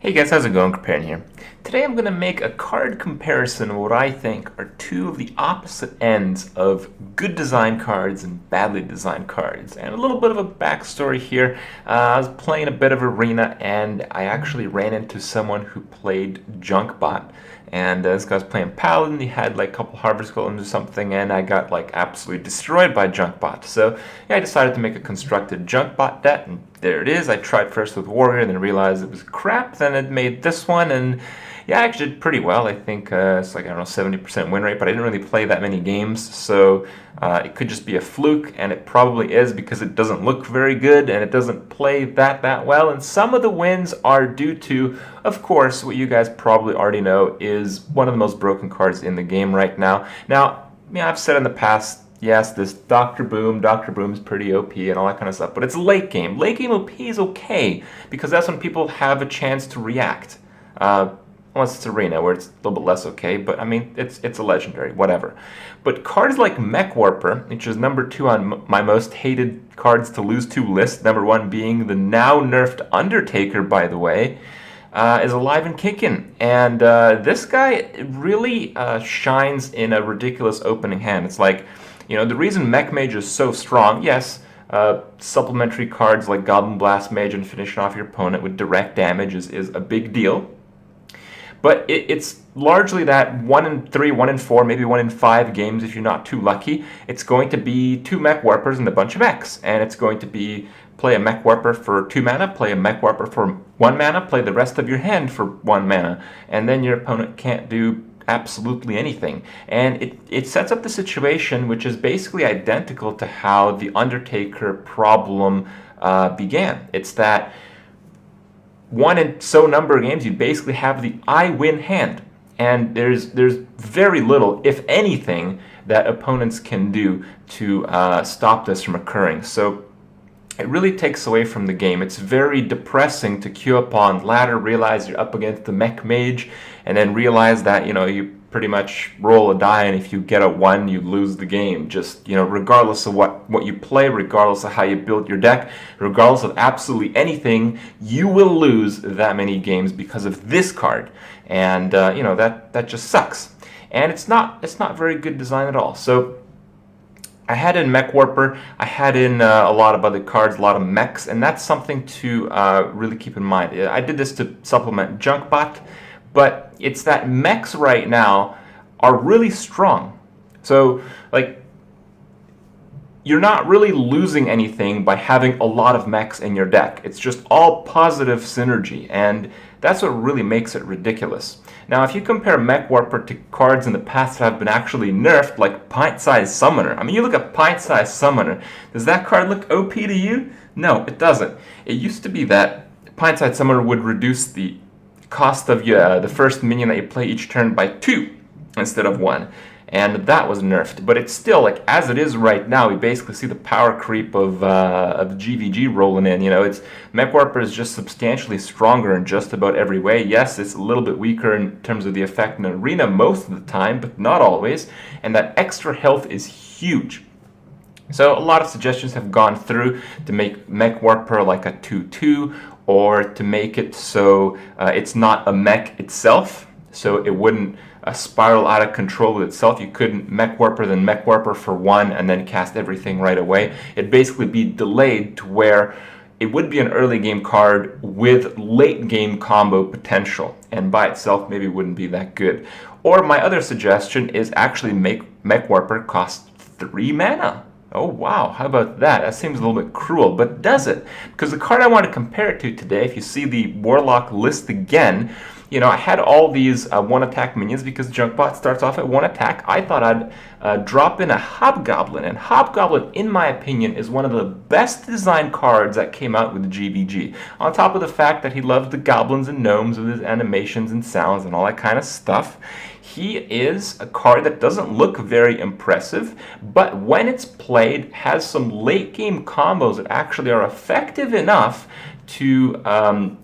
Hey guys, how's it going? Comparing here. Today I'm going to make a card comparison of what I think are two of the opposite ends of good design cards and badly designed cards. And a little bit of a backstory here. I was playing a bit of Arena and I actually ran into someone who played Junkbot. And this guy was playing Paladin, he had like a couple Harvest Golems or something, and I got like absolutely destroyed by Junkbot. So yeah, I decided to make a constructed Junkbot deck, and there it is. I tried first with Warrior, then realized it was crap, then it made this one, and yeah, I actually did pretty well. I think it's like, I don't know, 70% win rate, but I didn't really play that many games, so it could just be a fluke, and it probably is because it doesn't look very good, and it doesn't play that well, and some of the wins are due to, of course, what you guys probably already know is one of the most broken cards in the game right now. Now, yeah, I've said in the past, yes, this Dr. Boom's pretty OP and all that kind of stuff, but it's late game. Late game OP is okay, because that's when people have a chance to react. Unless it's Arena, where it's a little bit less okay, but I mean, it's a legendary, whatever. But cards like Mech Warper, which is number 2 on my most hated cards to lose to list, number 1 being the now nerfed Undertaker, by the way, is alive and kicking. And this guy really shines in a ridiculous opening hand. It's like, you know, the reason Mech Mage is so strong, yes, supplementary cards like Goblin Blast Mage and finishing off your opponent with direct damage is a big deal. But it's largely that 1 in 3, 1 in 4, maybe 1 in 5 games if you're not too lucky. It's going to be 2 Mech Warpers and a bunch of mechs. And it's going to be play a Mech Warper for 2 mana, play a Mech Warper for 1 mana, play the rest of your hand for 1 mana. And then your opponent can't do absolutely anything. And it sets up the situation which is basically identical to how the Undertaker problem began. It's that 1 in so number of games, you basically have the I win hand. And there's very little, if anything, that opponents can do to stop this from occurring. So it really takes away from the game. It's very depressing to queue up on ladder, realize you're up against the Mech Mage, and then realize that, you know, you pretty much roll a die, and if you get a 1, you lose the game. Just, you know, regardless of what you play, regardless of how you build your deck, regardless of absolutely anything, you will lose that many games because of this card. And you know, that just sucks. And it's not very good design at all. So I had in Mech Warper, I had in a lot of other cards, a lot of mechs, and that's something to really keep in mind. I did this to supplement Junkbot, but it's that mechs right now are really strong. So, like, you're not really losing anything by having a lot of mechs in your deck. It's just all positive synergy, and that's what really makes it ridiculous. Now, if you compare Mech Warper to cards in the past that have been actually nerfed, like Pint-Sized Summoner. I mean, you look at Pint-Sized Summoner, does that card look OP to you? No, it doesn't. It used to be that Pint-Sized Summoner would reduce the cost of the first minion that you play each turn by 2 instead of 1. And that was nerfed, but it's still, like, as it is right now, we basically see the power creep of GvG rolling in. You know, it's Mech Warper is just substantially stronger in just about every way. Yes, it's a little bit weaker in terms of the effect in Arena most of the time, but not always. And that extra health is huge. So a lot of suggestions have gone through to make Mech Warper like a 2/2, or to make it so it's not a mech itself, so it wouldn't spiral out of control with itself. You couldn't Mech Warper, then Mech Warper for 1, and then cast everything right away. It'd basically be delayed to where it would be an early game card with late game combo potential, and by itself maybe wouldn't be that good. Or my other suggestion is actually make Mech Warper cost 3 mana. Oh wow, how about that? That seems a little bit cruel, but does it? Because the card I want to compare it to today, if you see the Warlock list again, you know, I had all these 1 attack minions because Junkbot starts off at 1 attack. I thought I'd drop in a Hobgoblin, and Hobgoblin, in my opinion, is one of the best designed cards that came out with GvG. On top of the fact that he loves the goblins and gnomes with his animations and sounds and all that kind of stuff, he is a card that doesn't look very impressive, but when it's played, has some late game combos that actually are effective enough to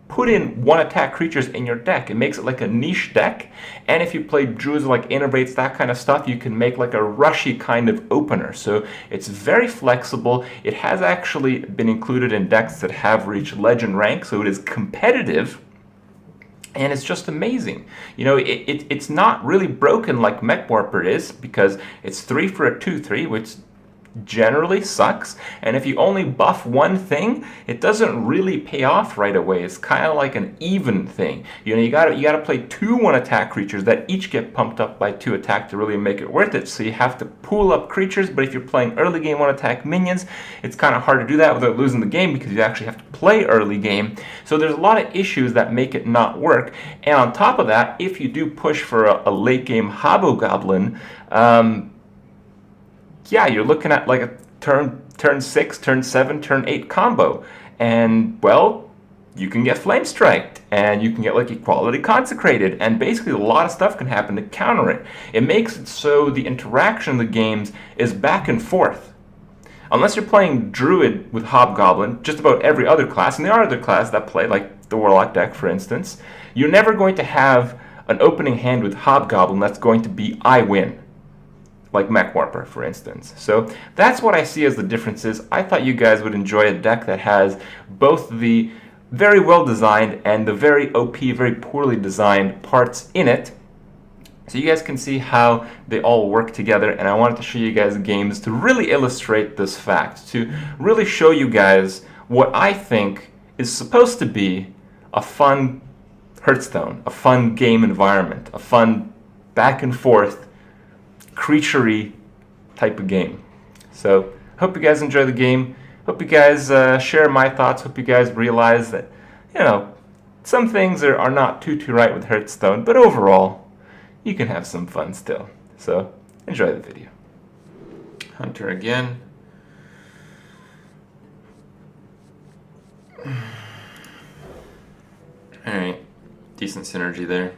put in 1 attack creatures in your deck. It makes it like a niche deck, and if you play druids like innervates, that kind of stuff, you can make like a rushy kind of opener. So it's very flexible. It has actually been included in decks that have reached legend rank, so it is competitive. And it's just amazing. You know, it's not really broken like Mech Warper is, because it's 3 for a 2/3, which generally sucks. And if you only buff one thing, it doesn't really pay off right away. It's kind of like an even thing. You know, you gotta play 2 1-attack creatures that each get pumped up by 2 attack to really make it worth it. So you have to pool up creatures, but if you're playing early game 1-attack minions, it's kind of hard to do that without losing the game, because you actually have to play early game. So there's a lot of issues that make it not work. And on top of that, if you do push for a late game Hobgoblin, yeah, you're looking at like a turn 6, turn 7, turn 8 combo. And, well, you can get Flame Striked, and you can get like Equality Consecrated, and basically a lot of stuff can happen to counter it. It makes it so the interaction of the games is back and forth. Unless you're playing Druid with Hobgoblin, just about every other class, and there are other classes that play, like the Warlock deck for instance, you're never going to have an opening hand with Hobgoblin that's going to be I win, like Mech Warper, for instance. So that's what I see as the differences. I thought you guys would enjoy a deck that has both the very well designed and the very OP, very poorly designed parts in it, so you guys can see how they all work together. And I wanted to show you guys games to really illustrate this fact, to really show you guys what I think is supposed to be a fun Hearthstone, a fun game environment, a fun back and forth creature-y type of game. So hope you guys enjoy the game. Hope you guys share my thoughts. Hope you guys realize that, you know, some things are not too right with Hearthstone, but overall you can have some fun still. So enjoy the video. Hunter again. Alright, decent synergy there.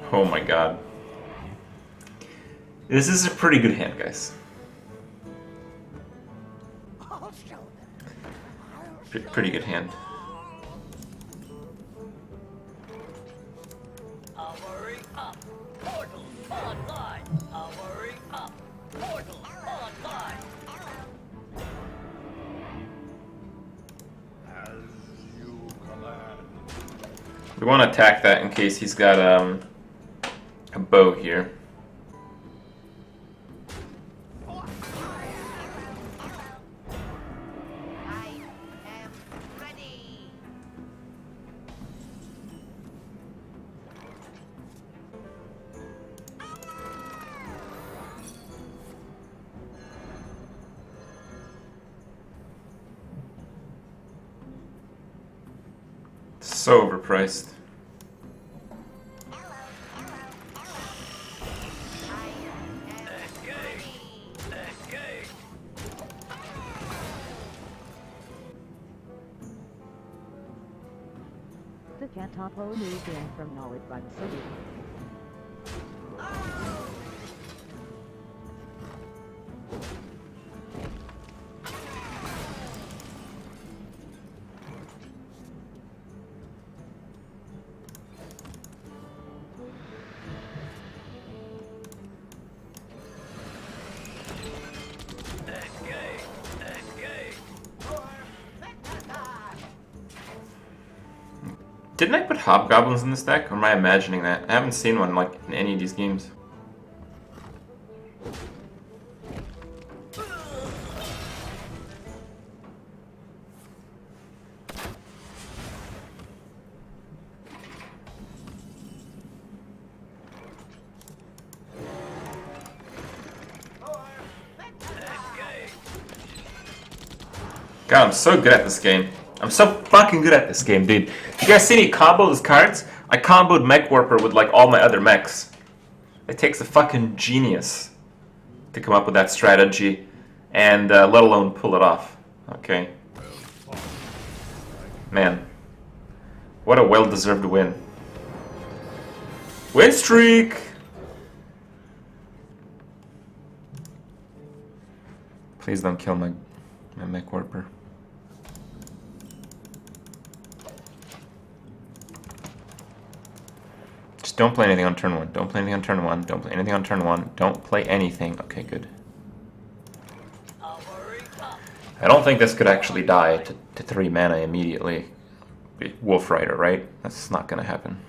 Oh my god. This is a pretty good hand, guys. Pretty good hand. We want to attack that in case he's got a bow here. So overpriced. The Cantapo moved in from knowledge by the city. Didn't I put Hobgoblins in this deck, or am I imagining that? I haven't seen one like in any of these games. God, I'm so good at this game. I'm so fucking good at this game, dude. You guys see me combo those cards? I comboed Mech Warper with like all my other mechs. It takes a fucking genius to come up with that strategy, and let alone pull it off. Okay. Man. What a well-deserved win. Win streak! Please don't kill my Mech Warper. Just don't play anything on turn 1. Don't play anything on turn 1. Don't play anything on turn 1. Don't play anything. Okay, good. I don't think this could actually die to 3 mana immediately. Wolf Rider, right? That's not gonna happen.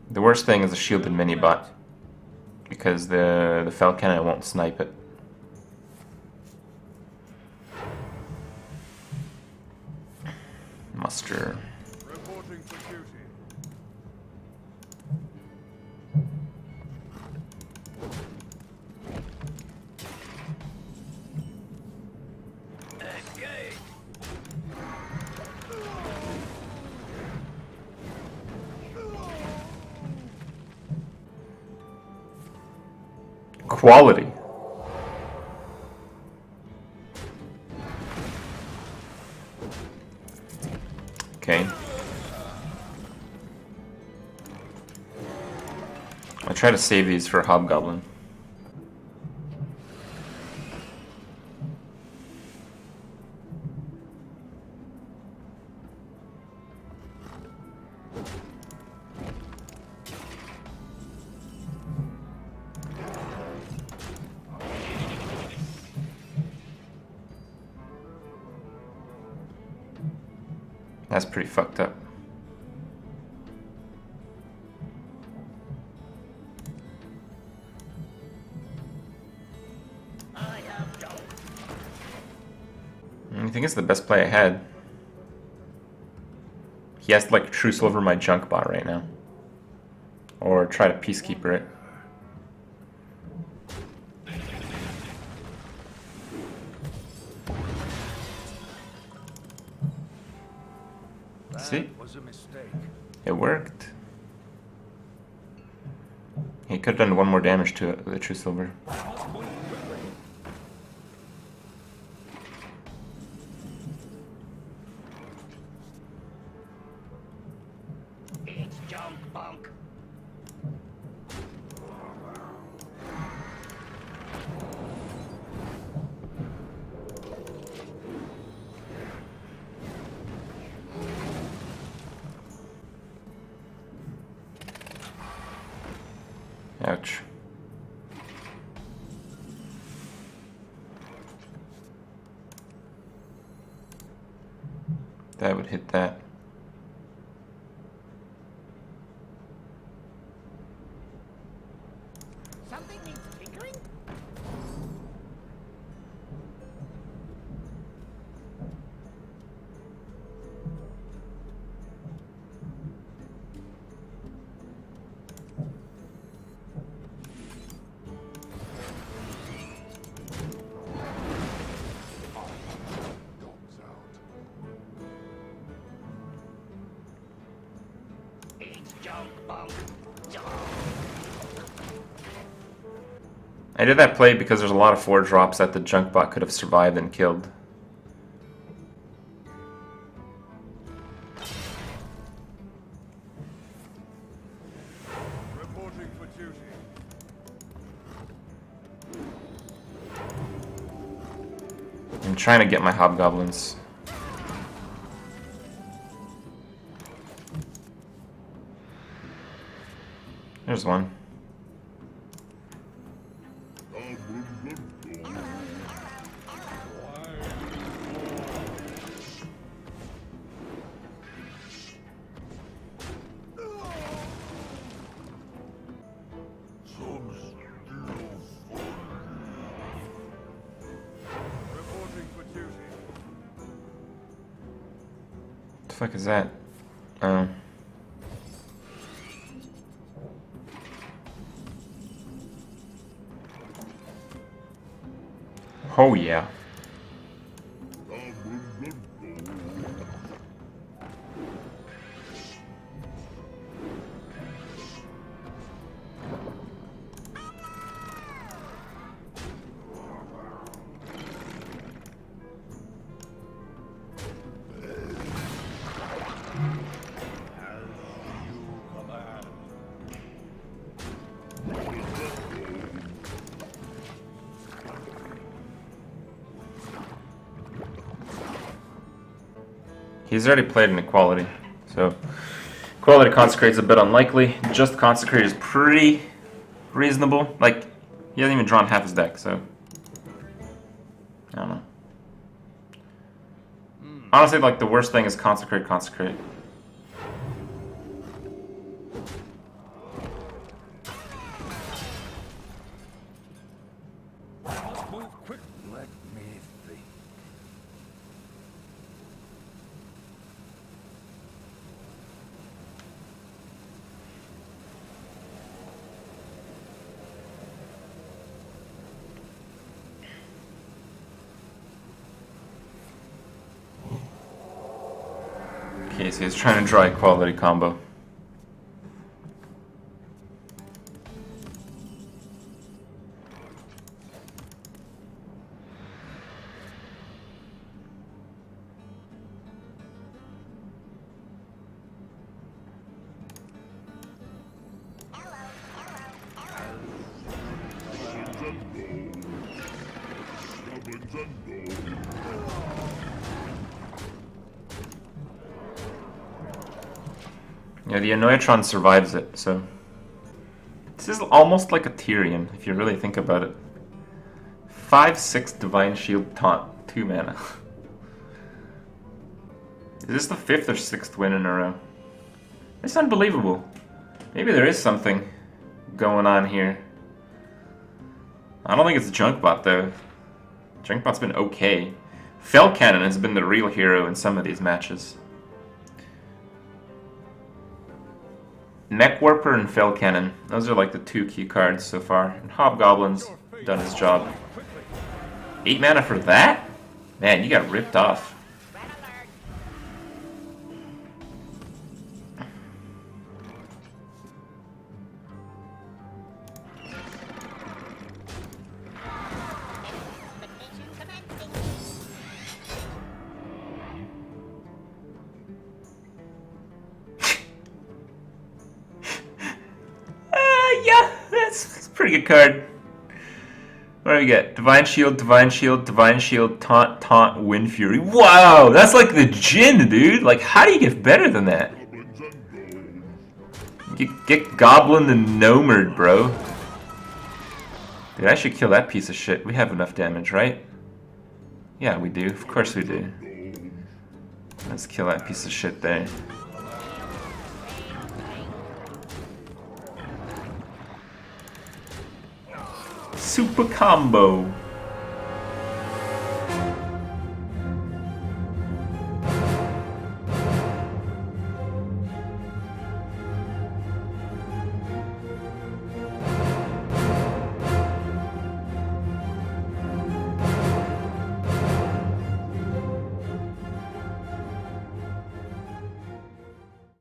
The worst thing is a shielded mini-bot, because the Fel Cannon won't snipe it. Muster. Reporting for duty. Quality. Okay. I'll try to save these for Hobgoblin. That's pretty fucked up. I think it's the best play I had. He has to like true silver my junk bot right now. Or try to peacekeeper it. See? Was a mistake. It worked. He could have done 1 more damage to it with a true silver. It's junk bunk. Ouch. That would hit that. Something needs tinkering? Dogs out. It's junk bunk. Junk. I did that play because there's a lot of 4 drops that the junk bot could have survived and killed. Reporting for duty. I'm trying to get my hobgoblins. There's one. Reporting for duty. What the fuck is that? Oh. Oh yeah. He's already played an equality, so equality consecrate's a bit unlikely. Just consecrate is pretty reasonable. Like, he hasn't even drawn half his deck, so I don't know. Honestly, like, the worst thing is consecrate, consecrate. Must move quick. Let me think. Okay, so he's trying to draw a quality combo. Yeah, the Annoyatron survives it, so... This is almost like a Tyrion, if you really think about it. 5/6 Divine Shield Taunt, 2 mana. Is this the 5th or 6th win in a row? It's unbelievable. Maybe there is something going on here. I don't think it's Junkbot though. Junkbot's been okay. Fell Cannon has been the real hero in some of these matches. Mech Warper and Fell Cannon. Those are like the 2 key cards so far. And Hobgoblin's done his job. 8 mana for that? Man, you got ripped off. Red alert. Expedition commencing. Yeah, that's a pretty good card. What do we get? Divine Shield, Divine Shield, Divine Shield, Taunt, Taunt, Wind Fury. Wow, that's like the Jin, dude. Like, how do you get better than that? Get Goblin and Gnomered, bro. Dude, I should kill that piece of shit. We have enough damage, right? Yeah, we do. Of course we do. Let's kill that piece of shit there. Super combo.